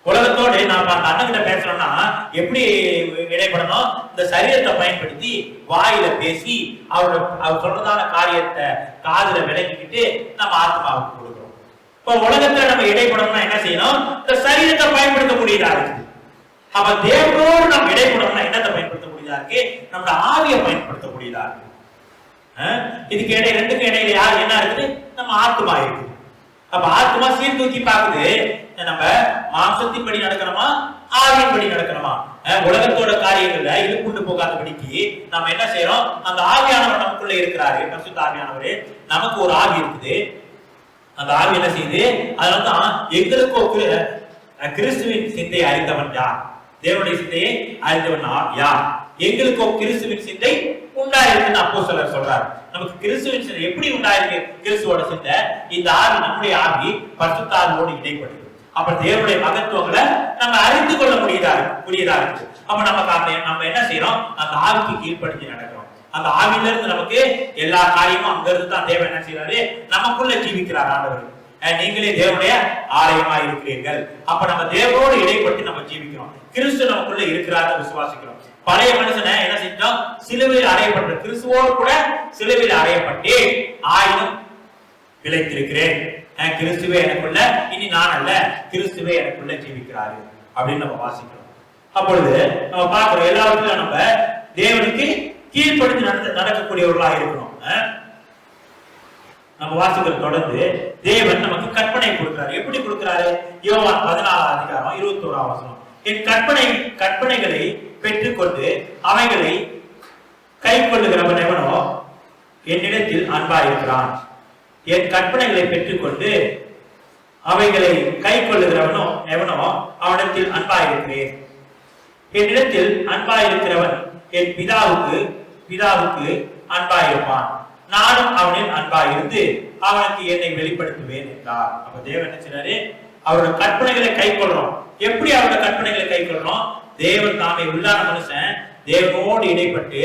உலகத்தோடு நான் அண்ணன் கிட்ட பேசுறோம்னா எப்படி இடைப்படணும்? இந்த சரீரத்தை பயன்படுத்தி வாயில பேசி அவர் சொல்றதான காரியத்தை காதுல விளக்கிக்கிட்டு நம்ம ஆத்மாவுக்கு கொடுக்கிறோம். இப்ப உலகத்துல நம்ம இடைப்படணும்னா என்ன செய்யணும்? இந்த சரீரத்தை பயன்படுத்த முடியுதா இருக்குது. அப்ப தேவனோடு நம்ம இடைப்படணும்னா என்னத்தை பயன்படுத்த முடியுதா இருக்கு? நம்மளோட ஆவியை பயன்படுத்த முடியுதா இருக்கு. இதுக்கு இடையில ரெண்டுக்கும் இடையில யார் என்ன இருக்குது? நம்ம ஆத்மா இருக்குது. அப்ப ஆத்மா சீர்தூக்கி பார்க்குது, நம்ம மாம்சத்தின்படி நடக்கணுமா ஆவியின்படி நடக்கணுமா? உலகத்தோட காரியங்கள்ல இழுப்புண்டு போகாதபடிக்கு நம்ம என்ன செய்யறோம்? அந்த ஆவியானவர் நமக்குள்ள இருக்கிறாரு, பரிசுத்த ஆவியானவர். நமக்கு ஒரு ஆவி இருக்குது. அந்த ஆவி என்ன செய்யுது? அதனாலதான் எங்களுக்கோ கிறிஸ்துவின் சிந்தையை அறிந்தவன் யார்? தேவனுடைய சிந்தையை அறிந்தவன் யார்? எங்களுக்கோ கிறிஸ்துவின் சிந்தை உண்டாயிருக்குன்னு அப்போஸ்தலர் சொல்றாரு. நமக்கு கிறிஸ்துவின் சிந்தை எப்படி உண்டாயிருக்கு? கிறிஸ்துவோட சிந்தை, இந்த ஆவி, நம்முடைய ஆவி பரிசுத்த ஆவியோடு இடைப்படுது. அப்ப தேவனுடைய மகத்துவங்களை நம்ம அறிந்து கொள்ள முடியதா இருக்கு. அப்ப நமக்கு நம்ம என்ன செய்யறோம்? அந்த ஆவிக்கு கீழ்ப்படுத்தி நடக்கிறோம். அந்த ஆவில இருந்து நமக்கு எல்லா காரியமும் அங்க இருந்து தான் தேவன் என்ன செய்யறாரு? நமக்குள்ள ஜீவிக்கிறார் ஆண்டவர். நீங்களே தேவனுடைய ஆலயமா இருக்கிறீர்கள். அப்ப நம்ம தேவனோடு இடைப்பட்டு நம்ம ஜீவிக்கிறோம். கிறிஸ்து நமக்குள்ள இருக்கிறார் விசுவாசிக்கிறோம். பழைய மனுஷனை என்ன செஞ்சோம்? சிலுவையில் அறையப்பட்ட கிறிஸ்துவோடு கூட சிலுவையில் அறையப்பட்டு ஆயினும் பிழைத்திருக்கிறேன். கிறிஸ்துவே எனக்குள்ள, இனி நான் அல்ல, கிறிஸ்துவே எனக்குள்ள ஜீவிக்கிறாரு அப்படின்னு நம்ம வாசிக்கிறோம். அப்பொழுது நம்ம பார்க்கிறோம், எல்லாவற்றிலும் நம்ம தேவனுக்கு கீழ்ப்படுத்தி நடக்கக்கூடியவர்களாக இருக்கிறோம். நம்ம வாசிக்கிறது தொடர்ந்து தேவன் நமக்கு கற்பனை கொடுக்கிறார். எப்படி கொடுக்கிறாரு? யோவான் 14:21 என் கற்பனைகளை பெற்றுக்கொண்டு அவைகளை கை கொள்ளுகிறவன் எவனோ என்னிடத்தில் அன்பாயிருக்கிறான். என் கற்பனைகளை பெற்றுக்கொண்டு அவைகளை கை கொள்ளுகிறவனோ எவனோ அவனிடத்தில் அன்பாயிருக்கிறேன். என்னிடத்தில் அன்பாயிருக்கிறவன் என் பிதாவுக்கு அன்பாயிருப்பான். நானும் அவனில் அன்பாயிருந்து அவனுக்கு என்னை வெளிப்படுத்துவேன் என்றார். அப்ப தேவன் என்ன செய்றாரு? அவரோட கற்பனைகளை கை கொள்றோம். எப்படி அவரோட கற்பனைகளை கை கொள்றோம்? தேவன் தாமே உள்ளான மனுஷன் தேவனோடு இடைப்பட்டு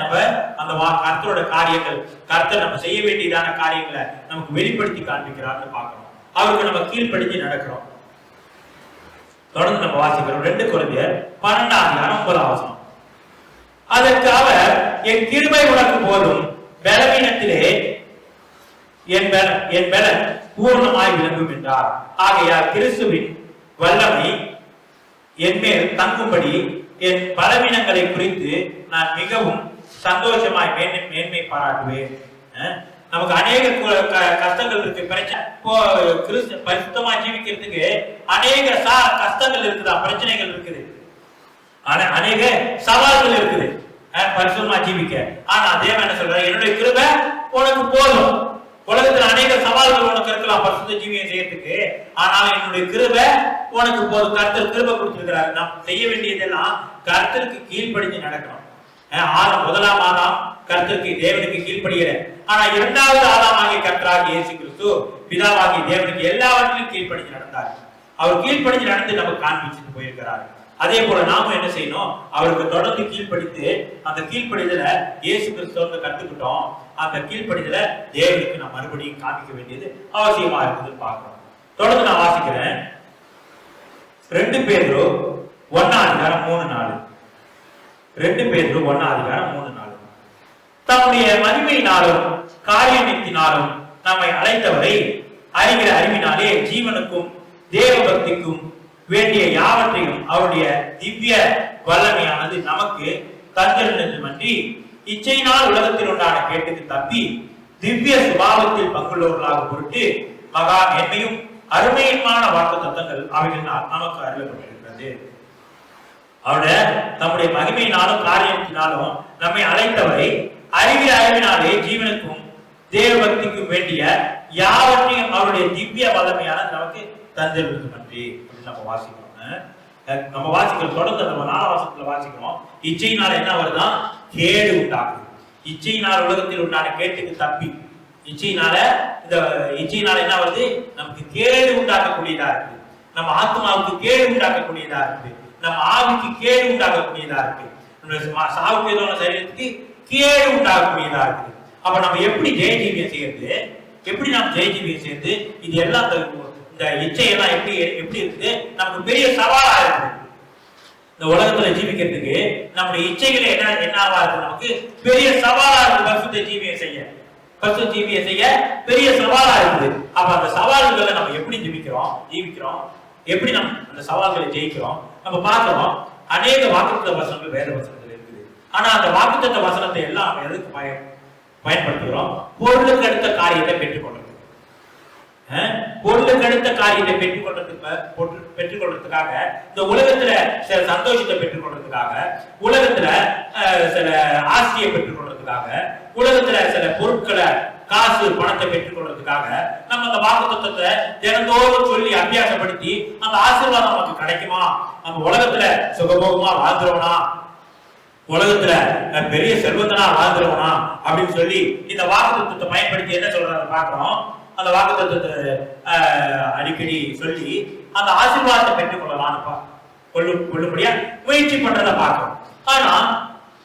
நம்ம அந்த கர்த்தரோட காரியங்கள், கர்த்தர் நம்ம செய்ய வேண்டியதான காரியங்களை நமக்கு வெளிப்படுத்தி காண்பிக்கிறார்னு பார்க்கிறோம். அவருக்கு நம்ம கீழ்ப்படுத்தி நடக்கிறோம். தொடர்ந்து நம்ம வாசிக்கிறோம் 2 கொரிந்தியர் 12:9. அதற்கு அவர், என் கிருபை உனக்கு போதும், பலவீனத்திலே என் பலன் பூர்ணமாய் விளங்கும் என்றார். ஆகையால் கிறிஸ்துவின் வல்லமை என் மேல் தங்கும்படி என் பலவீனங்களை குறித்து நான் மிகவும் சந்தோஷமாய் மேன்மை பாராட்டுவேன். நமக்கு அநேக கஷ்டங்கள் இருக்கு, பிரச்சனை, பரிசுத்தமா ஜீவிக்கிறதுக்கு அநேக கஷ்டங்கள் இருக்குதா, பிரச்சனைகள் இருக்குது, அநேக சவால்கள் இருக்குது பரிசுத்தமா ஜீவிக்க. ஆனா தேவன் என்ன சொல்றாரு? என்னுடைய கிருபை உனக்கு போதும். உலகத்துல அநேக சவால்கள் உனக்கு இருக்கலாம் பரிசுத்த ஜீவியம் செய்யறதுக்கு, ஆனாலும் என்னுடைய கிருபை உனக்கு போதும். கர்த்தர் கிருபை கொடுத்திருக்கிறாரு. நாம் செய்ய வேண்டியதெல்லாம் கர்த்தருக்கு கீழ்ப்படிஞ்சு நடக்கணும். முதலாம் ஆதாம் கர்த்தருக்கு தேவனுக்கு கீழ்ப்படுகிற, ஆனா 2வது ஆதாம் ஆகிய கர்த்தராகிய இயேசு கிறிஸ்து பிதாவாகிய தேவனுக்கு எல்லாவற்றிலும் கீழ்ப்படிஞ்சு நடந்தார். அவர் கீழ்ப்படிஞ்சு நடந்து நமக்கு காண்பிச்சுட்டு போயிருக்கிறார். அதே போல நாமும் என்ன செய்யணும்? அவருக்கு தொடர்ந்து கீழ்ப்படித்து அந்த கீழ்ப்படிதல இயேசு கிறிஸ்துவ கத்துக்கிட்டோம். அந்த கீழ்ப்படிதல தேவனுக்கு நான் மறுபடியும் காமிக்க வேண்டியது அவசியமா இருக்குதுன்னு பார்க்கிறோம். தொடர்ந்து நான் வாசிக்கிறேன் 2 பேதுரு 1 3 2 பேதுரு 1 3 தம்முடைய மகிமையினாலும் காரியத்தினாலும் நம்மை அழைத்தவரை அறிகிற அறிவினாலே ஜீவனுக்கும் தேவ பக்திக்கும் வேண்டிய யாவற்றையும் அவருடைய திவ்ய வல்லமையானது நமக்கு தந்திரமன்றி இச்சையினால் உலகத்தில் உண்டான கேட்டுக்கு தப்பி திவ்ய சுபாவத்தில் பங்குள்ளவர்களாக பொருட்டு மகா மேன்மையும் அருமையுமான வாக்கு தத்தங்கள் அவைகளினால் நமக்கு அருளப்பட்டிருக்கிறது. அவருடைய தம்முடைய மகிமையினாலும் காரியத்தினாலும் நம்மை அழைத்தவரை அறிகிற அறிவினாலே ஜீவனுக்கும் தேவ பக்திக்கும் வேண்டிய யாவற்றையும் அவருடைய திவ்ய வல்லமையான நமக்கு தந்திரமன்றி அப்படின்னு நம்ம வாசிக்கிறோம். நம்ம வாசிக்கிறோம், தொடர்ந்து நம்ம 4 வசனத்துல வாசிக்கிறோம். இச்சையினால என்ன வருதான்? கேடு உண்டாகுது. இச்சையினால் உலகத்தில் உண்டான கேட்டுக்கு தப்பி இச்சையினால என்ன வருது? நமக்கு கேடு உண்டாக்கக்கூடியதா இருக்கு. நம்ம ஆத்மாவுக்கு கேடு உண்டாக்கக்கூடியதா இருக்கு. நம்ம ஆவிக்கு கேடு உண்டாக்கக்கூடியதா இருக்கு. சாவுக்கு எதோ சரீரத்துக்கு கேடு உண்டாகக்கூடியதா இருக்கு. அப்ப நம்ம எப்படி ஜெயஜீவியம் செய்யறது? எப்படி நாம் ஜெயஜீவியம் செய்யறது? இது எல்லாம் இந்த இச்சையெல்லாம் எப்படி இருக்குது? நமக்கு பெரிய சவாலா இருக்கு. இந்த உலகத்துல ஜீவிக்கிறதுக்கு நம்முடைய இச்சைகளை என்னவா இருக்கு? நமக்கு பெரிய சவாலா இருக்கு. பரிசுத்த ஜீவியம் செய்ய பெரிய சவாலா இருக்குது. அப்ப அந்த சவால்களை நம்ம எப்படி ஜீவிக்கிறோம், எப்படி நம்ம அந்த சவால்களை ஜெயிக்கிறோம் நம்ம பார்க்கிறோம். அநேக வாக்குத்தத்த வசனங்கள் வேத வசனத்தில் இருக்குது. ஆனா அந்த வாக்குத்தத்த வசனத்தை எல்லாம் எதுக்கு பயன்படுத்துகிறோம்? பொருளுக்கு அடுத்த காரியத்தை பெற்றுக்கொள்றது. பொருளுக்கு அடுத்த காரியத்தை பெற்றுக்கொள்றதுக்காக, இந்த உலகத்துல சில சந்தோஷத்தை பெற்றுக்கொள்றதுக்காக, உலகத்துல சில ஆசையை பெற்றுக்கொள்றதுக்காக, உலகத்துல சில பொருட்களை, காசு, பணத்தை பெற்றுக்கொள்றதுக்காக நம்ம அந்த வாக்குத்தத்தத்தை தினந்தோறும் சொல்லி அபியாசப்படுத்தி அந்த ஆசீர்வாதம் நமக்கு கிடைக்குமா, நம்ம உலகத்துல சுகபோகமா வாழ்ந்துருவனா, உலகத்துல பெரிய செல்வந்தனா வாழ்ந்துருவனா அப்படின்னு சொல்லி இந்த வாக்குத்தத்தத்தை பயன்படுத்தி என்ன சொல்றாங்க பாக்குறோம். அந்த வாக்குத்தத்தத்தை அடிக்கடி சொல்லி அந்த ஆசீர்வாதத்தை பெற்றுக்கொள்ளலாம்னு கொள்ளும்படியா முயற்சி பண்றதை பார்க்கிறோம். ஆனா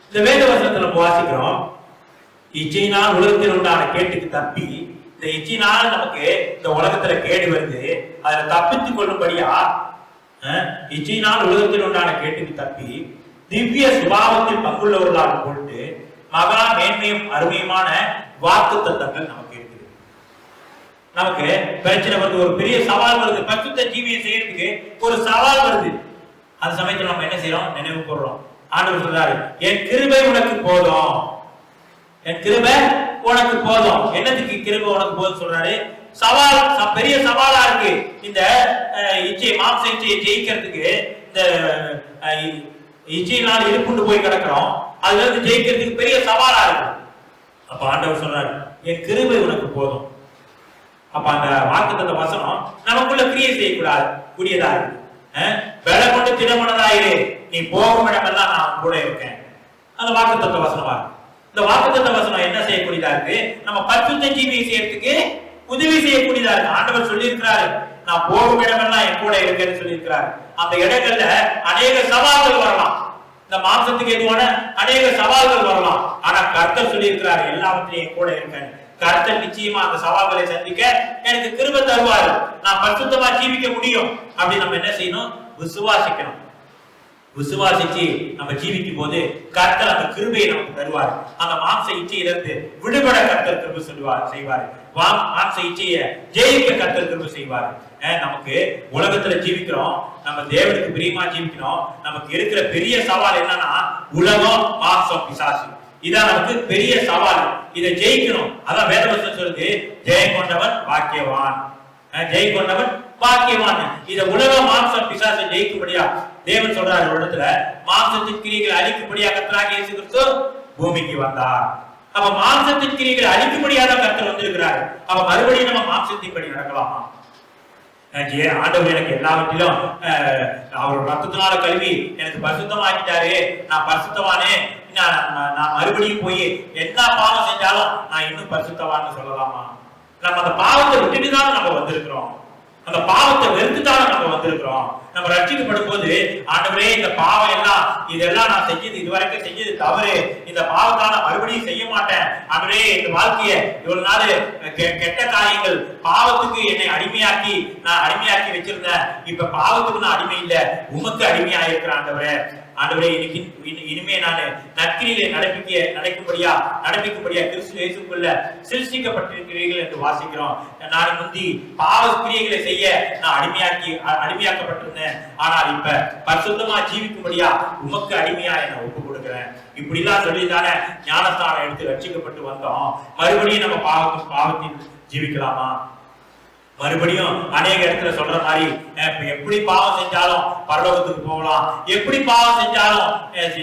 இந்த வேத வசனத்துல நம்ம வாசிக்கிறோம், இச்சையினால் உலகத்தில் உண்டான கேட்டுக்கு தப்பி, இந்த இச்சையினால் நமக்கு இந்த உலகத்துல கேடு வருது, அதுல தப்பித்துக் கொள்ளும்படியா இச்சையினால் உலகத்தில் உண்டான கேட்டுக்கு தப்பி திவ்ய சுபாவத்தில் பங்குள்ளவர்களாக போட்டு மகா மேன்மையும் அருமையுமான வாக்கு தத்தங்கள் நமக்கு இருக்குது. நமக்கு பிரச்சனை வருது, ஒரு பெரிய சவால் வருது, பரிசுத்த ஜீவியம் செய்யறதுக்கு ஒரு சவால் வருது. அந்த சமயத்துல நம்ம என்ன செய்யறோம்? நினைவு கூர்றோம். ஆண்டவர் சொல்றாரு, என் கிருபை உனக்கு போதும், என் கிருபை உனக்கு போதும். என்னதுக்கு கிருபை உனக்கு போதும் சொல்றாரு? சவால், பெரிய சவாலா இருக்கு. இந்த இச்சை, மாம்ச இச்சையை ஜெயிக்கிறதுக்கு, இந்த இச்சையினால் இருப்புண்டு போய் கிடக்கிறோம், அதுல இருந்து ஜெயிக்கிறதுக்கு பெரிய சவாலா இருக்கு. அப்ப ஆண்டவர் சொல்றாரு, என் கிருபை உனக்கு போதும். அப்ப அந்த வாக்குத்தத்த வசனம் நமக்குள்ள கிரியை செய்யக்கூடாதா இருக்கு. வெலை கொண்டு திடமனதாயிரு, நீ போகும் இடமெல்லாம் நான் கூட இருக்கேன். அந்த வாக்குத்தத்த வசனமா இருக்கு. இந்த வாக்குத்தத்த வசனம் என்ன செய்யக்கூடியதா இருக்கு? நம்ம பரிசுத்த ஜீவியம் செய்யறதுக்கு உதவி செய்யக்கூடியதா இருக்கு. ஆண்டவர் சொல்லி இருக்கிறாரு, நான் போகும் இடமெல்லாம் என் கூட இருக்கேன்னு சொல்லி இருக்கிறாரு. அந்த இடங்கள்ல அநேக சவால்கள் வரலாம், இந்த மாம்சத்துக்கு எதுவான அநேக சவால்கள் வரலாம். ஆனா கர்த்தர் சொல்லி இருக்கிறாரு, எல்லாவற்றையும் என் கூட இருக்கேன். கர்த்தர் நிச்சயமா அந்த சவால்களை சந்திக்க எனக்கு கிருபை தருவாரு, நான் பரிசுத்தமா ஜீவிக்க முடியும். அப்படி நம்ம என்ன செய்யணும்? விசுவாசிக்கணும். விசுவாசிச்சு நம்ம ஜீவிக்கும் போது கர்த்தர் அந்த கிருபையை நமக்கு தருவார். அந்த மாம்ச இச்சையிலிருந்து விடுபட கர்த்தர் கிருபை செய்வார். மாம்ச இச்சையை ஜெயிக்க கர்த்தர் கிருபை செய்வார். நமக்கு உலகத்துல ஜீவிக்கிறோம், நம்ம தேவனுக்கு பிரியமா ஜீவிக்கிறோம். நமக்கு இருக்கிற பெரிய சவால் என்னன்னா உலகம், மாம்சம், பிசாசு. இதான் நமக்கு பெரிய சவால். இதை ஜெயிக்கணும். அதான் வேதவசனம் சொல்லுது, ஜெயம் கொண்டவன் பாக்கியவான், ஜெயம் கொண்டவன் பாக்கியவான். இத உலக, மாம்சம், பிசாசை ஜெயிக்கும்படியா தேவன் சொல்றாரு ஒரு இடத்துல, மாம்சத்தின் கிரியைகளை அழிக்கும்படியா கர்த்தராகிய இயேசு கிறிஸ்து பூமிக்கு வந்தார். அப்ப மாம்சத்தின் கிரியைகளை அழிக்கும்படியா தான் கர்த்தர் வந்திருக்கிறார். அப்ப மறுபடியும் நம்ம மாம்சத்தின் படி நடக்கலாமா? ஆண்டவர் எனக்கு எல்லாவற்றிலும் அவர் ரத்தத்தினால கழுவி எனக்கு பரிசுத்தமாக்கிட்டாரு, நான் பரிசுத்தவானே, நான் மறுபடியும் போய் எல்லா பாவம் செஞ்சாலும் நான் இன்னும் பரிசுத்தவான்னு சொல்லலாமா? நம்ம அந்த பாவத்தை விட்டுட்டு தான் நம்ம வந்திருக்கிறோம். அந்த பாவத்தை வெறுத்துதானே நம்ம வந்திருக்கிறோம். நம்ம ரட்சிக்கப்படும் போது ஆண்டவரே இந்த பாவம் எல்லாம் இதெல்லாம் நான் செஞ்சது இதுவரைக்கும் செஞ்சது தவறு, இந்த பாவத்தால மறுபடியும் செய்ய மாட்டேன் ஆண்டவரே. இந்த வாழ்க்கைய இவ்வளவு நாள் கெட்ட காரியங்கள் பாவத்துக்கு என்னை அடிமையாக்கி நான் அடிமையாக்கி வச்சிருந்தேன். இப்ப பாவத்துக்கு நான் அடிமை இல்ல, உமக்கு அடிமையா இருக்கிறேன் ஆண்டவரே. ஆண்டவரே இனிமே நான் நற்கிரியை நடப்பிக்கும்படியா கிறிஸ்து இயேசுக்குள்ள சிருஷ்டிக்கப்பட்டிருக்கிறீர்கள் என்று வாசிக்கிறோம். நான் முந்தி பாவ கிரியைகளை செய்ய நான் அடிமையாக்கப்பட்டிருந்தேன். ஆனால் இப்ப பரிசுத்தமா ஜீவிக்கும்படியா உமக்கு அடிமையா என்ன ஒப்பு கொடுக்கிறேன். இப்படி எல்லாம் சொல்லிதானே ஞானஸ்தானம் எடுத்து ரட்சிக்கப்பட்டு வந்தோம். மறுபடியும் நம்ம பாவத்தில் ஜீவிக்கலாமா? மறுபடியும் அநேக இடத்துல சொல்ற மாதிரி எப்படி பாவம் செஞ்சாலும் பரலோகத்துக்கு போகலாம், எப்படி பாவம் செஞ்சாலும்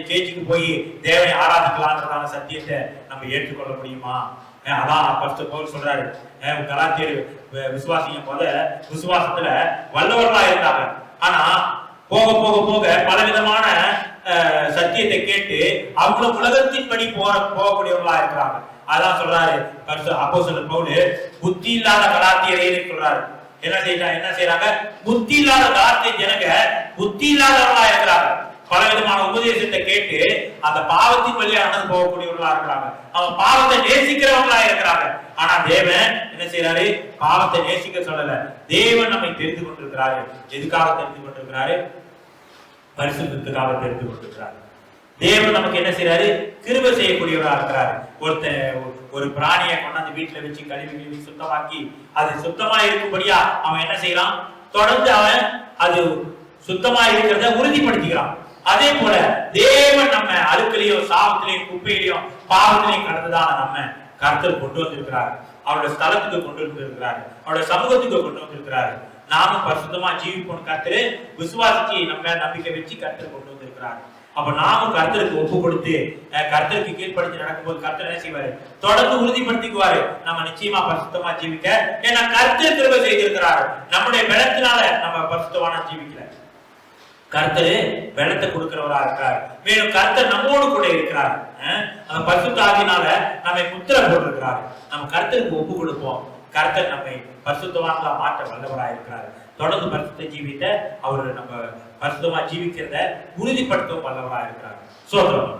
சேர்ச்சுக்கு போய் தேவனை ஆராதிக்கலாம்ன்றதான சத்தியத்தை நம்ம ஏற்றுக்கொள்ள முடியுமா? அதான் பரிசுத்த பவுல் சொல்றாரு, கலாத்தியர் விசுவாசிங்க போல விசுவாசத்துல வல்லவர்களா இருந்தாங்க. ஆனா போக போக போக பலவிதமான சத்தியத்தை கேட்டு அவங்களும் உலகத்தின்படி போகக்கூடியவர்களா இருக்கிறாங்க. அதான் சொல்றாரு அப்போஸ்தலர் பவுல், புத்தி இல்லாத கலாத்தியரை சொல்றாரு. என்ன செய்யறாங்க? புத்தி இல்லாத கலாத்திய ஜனங்க புத்தி இல்லாதவர்களா இருக்கிறாங்க. பலவிதமான உபதேசத்தை கேட்டு அந்த பாவத்தின் வழியா நடந்து போகக்கூடியவர்களா இருக்கிறாங்க. அவங்க பாவத்தை நேசிக்கிறவங்களா இருக்கிறாங்க. ஆனா தேவன் என்ன செய்யறாரு? பாவத்தை நேசிக்க சொல்லல. தேவன் நம்மை தெரிந்து கொண்டிருக்கிறாரு. எதுக்காக தெரிந்து கொண்டிருக்கிறாரு? பரிசுத்தத்துக்காக தெரிந்து கொண்டிருக்கிறாரு. தேவன் நமக்கு என்ன செய்யறாரு? கிருபை செய்யக்கூடியவரா இருக்கிறாரு. ஒரு பிராணியை கொண்டாந்து வீட்டுல வச்சு கழுவி சுத்தமாக்கி அது சுத்தமா இருக்கும்படியா அவன் என்ன செய்யறான்? தொடர்ந்து அவன் அது சுத்தமா இருக்கிறத உறுதிப்படுத்திக்கிறான். அதே போல தேவன் நம்ம அழுக்கிலையும் சாபத்திலையும் குப்பையிலையும் பாவத்திலையும் கடந்துதான நம்ம கர்த்தர் கொண்டு வந்திருக்கிறார். அவருடைய ஸ்தலத்துக்கு கொண்டு வந்திருக்கிறாரு, அவருடைய சமூகத்துக்கு கொண்டு வந்திருக்கிறாரு. நாமும் பரிசுத்தமா ஜீவிப்போம். கர்த்தர் விசுவாசிச்சு நம்ம நம்பிக்கை வச்சு கர்த்தர் கொண்டு வந்திருக்கிறார். அப்ப நாமும் கர்த்தருக்கு ஒப்பு கொடுத்து கர்த்தருக்கு கீழ்ப்படுத்தி நடக்கும்போது கர்த்தர் என்ன செய்வாரு? தொடர்ந்து உறுதிப்படுத்திக்குவாரு. நம்ம நிச்சயமா பரிசுத்தமா ஜீவிக்க. ஏன்னா கர்த்தர் கிருபை செய்திருக்கிறார். நம்முடைய பலத்தினால நம்ம பரிசுத்தமான ஜீவிக்கல. கர்த்தர் பலத்தை கொடுக்கிறவரா இருக்கிறார். மேலும் கர்த்தர் நம்மோடு கூட இருக்கிறார். அந்த பரிசுத்த ஆவியினால நம்மை முத்திரை போட்டிருக்கிறார். நம்ம கர்த்தருக்கு ஒப்பு கொடுப்போம். கர்த்தர் நம்மை பரிசுத்தவான்களா மாற்ற வல்லவராக இருக்கிறார். தொடர்ந்து பரிசுத்த ஜீவித்த அவரு நம்ம பரிசுத்தமா ஜீவிக்கிறத உறுதிப்படுத்தவும் வல்லவராக இருக்கிறார். சோதரம்.